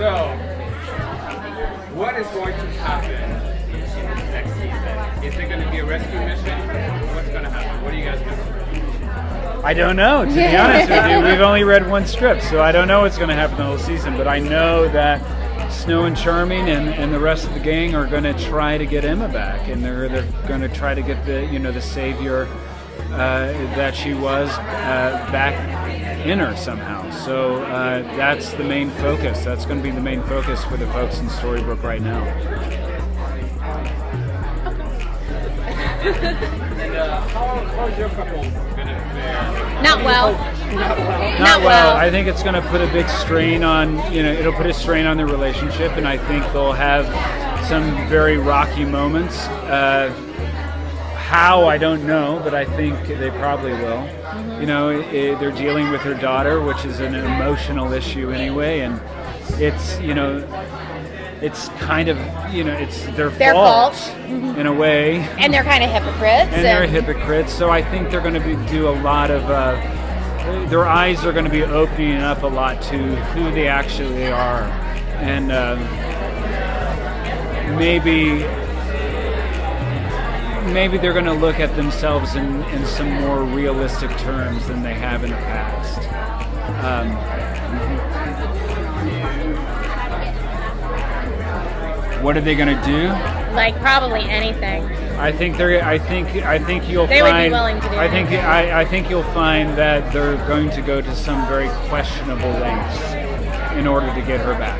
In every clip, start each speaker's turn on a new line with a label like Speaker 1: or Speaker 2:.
Speaker 1: So, what is going to happen next season? Is it going to be a rescue mission? What's going to happen? What do you guys think?
Speaker 2: I don't know, to be honest with you. We've only read one strip, so I don't know what's going to happen the whole season. But I know that Snow and Charming and the rest of the gang are going to try to get Emma back, and they're going to try to get the savior that she was back in her somehow. So that's the main focus. That's going to be the main focus for the folks in Storybrooke right now.
Speaker 1: And how's your couple gonna fare?
Speaker 3: Not well.
Speaker 2: Not well. I think it's going to put a big strain on, it'll put a strain on their relationship, and I think they'll have some very rocky moments. How, I don't know, but I think they probably will. Mm-hmm. They're dealing with her daughter, which is an emotional issue anyway, and it's, it's kind of, it's their fault. Mm-hmm. In a way.
Speaker 3: And they're kind of hypocrites.
Speaker 2: And they're hypocrites, so I think they're going to do a lot of, their eyes are going to be opening up a lot to who they actually are. And maybe they're going to look at themselves in some more realistic terms than they have in the past. What are they going to do?
Speaker 3: Like probably anything.
Speaker 2: I think you'll find.
Speaker 3: They would be willing to do anything.
Speaker 2: I think you'll find that they're going to go to some very questionable lengths in order to get her back.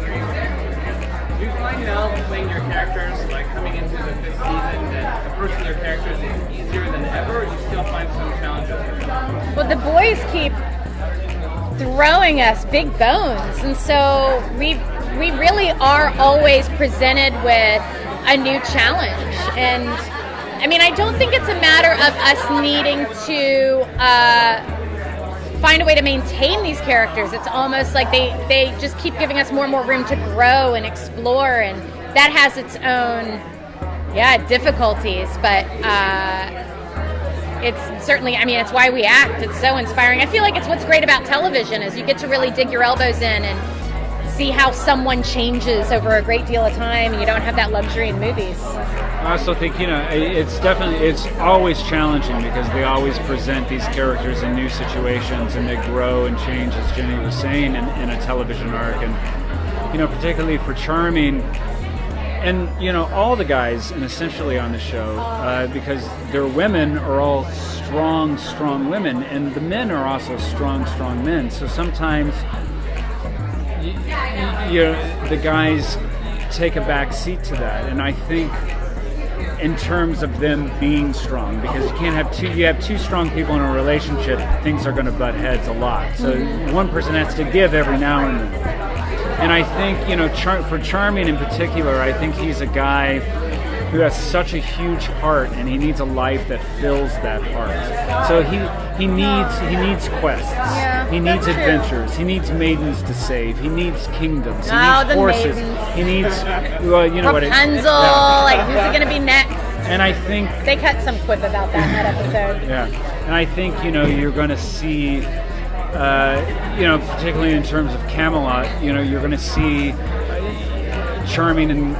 Speaker 1: Do you find now playing your characters, like coming into the fifth season, that approaching your characters is easier than ever, or do you still find some challenges?
Speaker 3: Well, the boys keep throwing us big bones, and so we really are always presented with a new challenge. And I mean, I don't think it's a matter of us needing to find a way to maintain these characters. It's almost like they just keep giving us more and more room to grow and explore, and that has its own difficulties, but it's certainly, I mean, it's why we act. It's so inspiring. I feel like it's what's great about television is you get to really dig your elbows in and see how someone changes over a great deal of time, and you don't have that luxury in movies.
Speaker 2: I also think, it's always challenging because they always present these characters in new situations, and they grow and change, as Ginny was saying, in a television arc. And, particularly for Charming, and, all the guys, and essentially on the show, because their women are all strong women, and the men are also strong men. So sometimes the guys take a back seat to that, and I think in terms of them being strong, because you have two strong people in a relationship, things are going to butt heads a lot. So one person has to give every now and then. And I think, for Charming in particular, I think he's a guy who has such a huge heart, and he needs a life that fills that heart. So he needs quests. Yeah, he needs adventures. He needs maidens to save. He needs kingdoms. He needs horses.
Speaker 3: Maidens.
Speaker 2: He needs
Speaker 3: Rapunzel. Like, who's it going to be next?
Speaker 2: And I think
Speaker 3: they cut some quip about that in that episode.
Speaker 2: Yeah, and I think you're going to see. Particularly in terms of Camelot, you're going to see Charming and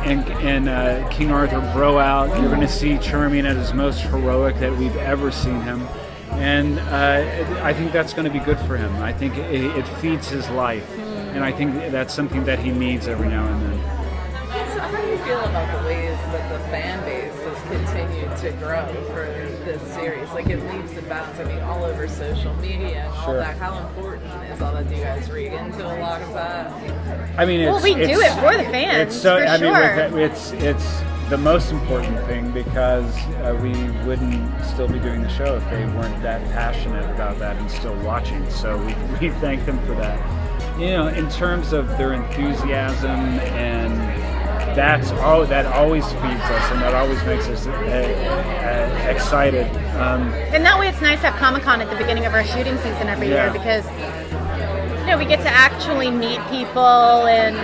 Speaker 2: King Arthur grow out. You're going to see Charming at his most heroic that we've ever seen him. And I think that's going to be good for him. I think it feeds his life. And I think that's something that he needs every now and then.
Speaker 4: So how do you feel about the ways that the fan base has continued to grow for this series? Like, it leaps and bounds, all over social media and all that. How important is all that? Do you guys read into a lot of that?
Speaker 3: We do it for the fans,
Speaker 2: it's the most important thing, because we wouldn't still be doing the show if they weren't that passionate about that and still watching. So we thank them for that. In terms of their enthusiasm, and that always feeds us, and that always makes us excited.
Speaker 3: And that way it's nice to have Comic-Con at the beginning of our shooting season every year, because we get to actually meet people and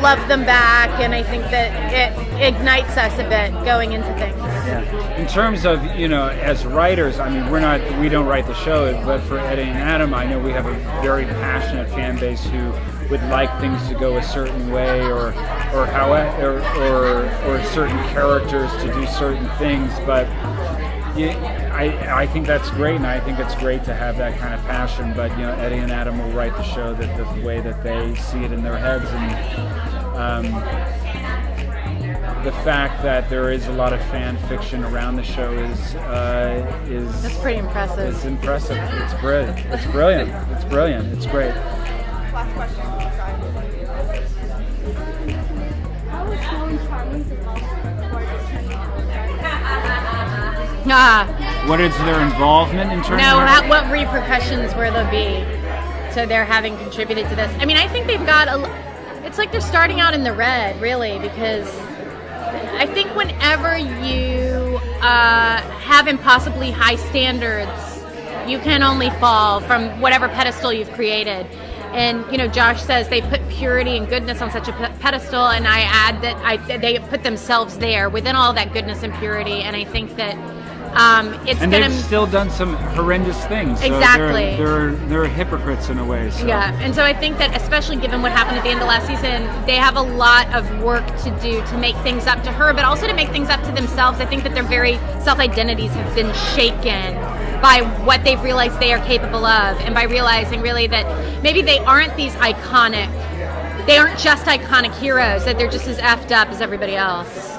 Speaker 3: love them back, and I think that it ignites us a bit going into things.
Speaker 2: Yeah. In terms of, as writers, we don't write the show, but for Eddie and Adam, I know we have a very passionate fan base who would like things to go a certain way, or how or certain characters to do certain things. But I think that's great, and I think it's great to have that kind of passion. But Eddie and Adam will write the show that the way that they see it in their heads, and the fact that there is a lot of fan fiction around the show is
Speaker 3: that's pretty impressive.
Speaker 2: It's impressive. It's brilliant. It's brilliant. It's brilliant. It's great.
Speaker 5: Last question. How is Snow and Charlie's involvement towards turning
Speaker 2: What is their involvement in terms of
Speaker 3: what repercussions will there be to their having contributed to this? I mean, I think they've got it's like they're starting out in the red, really, because I think whenever you have impossibly high standards, you can only fall from whatever pedestal you've created. And Josh says they put purity and goodness on such a pedestal, and I add that they put themselves there within all that goodness and purity. And I think that they've
Speaker 2: still done some horrendous things. So
Speaker 3: exactly.
Speaker 2: They're hypocrites in a way. So.
Speaker 3: Yeah, and so I think that especially given what happened at the end of last season, they have a lot of work to do to make things up to her, but also to make things up to themselves. I think that their very self-identities have been shaken by what they've realized they are capable of, and by realizing really that maybe they aren't just iconic heroes, that they're just as effed up as everybody else.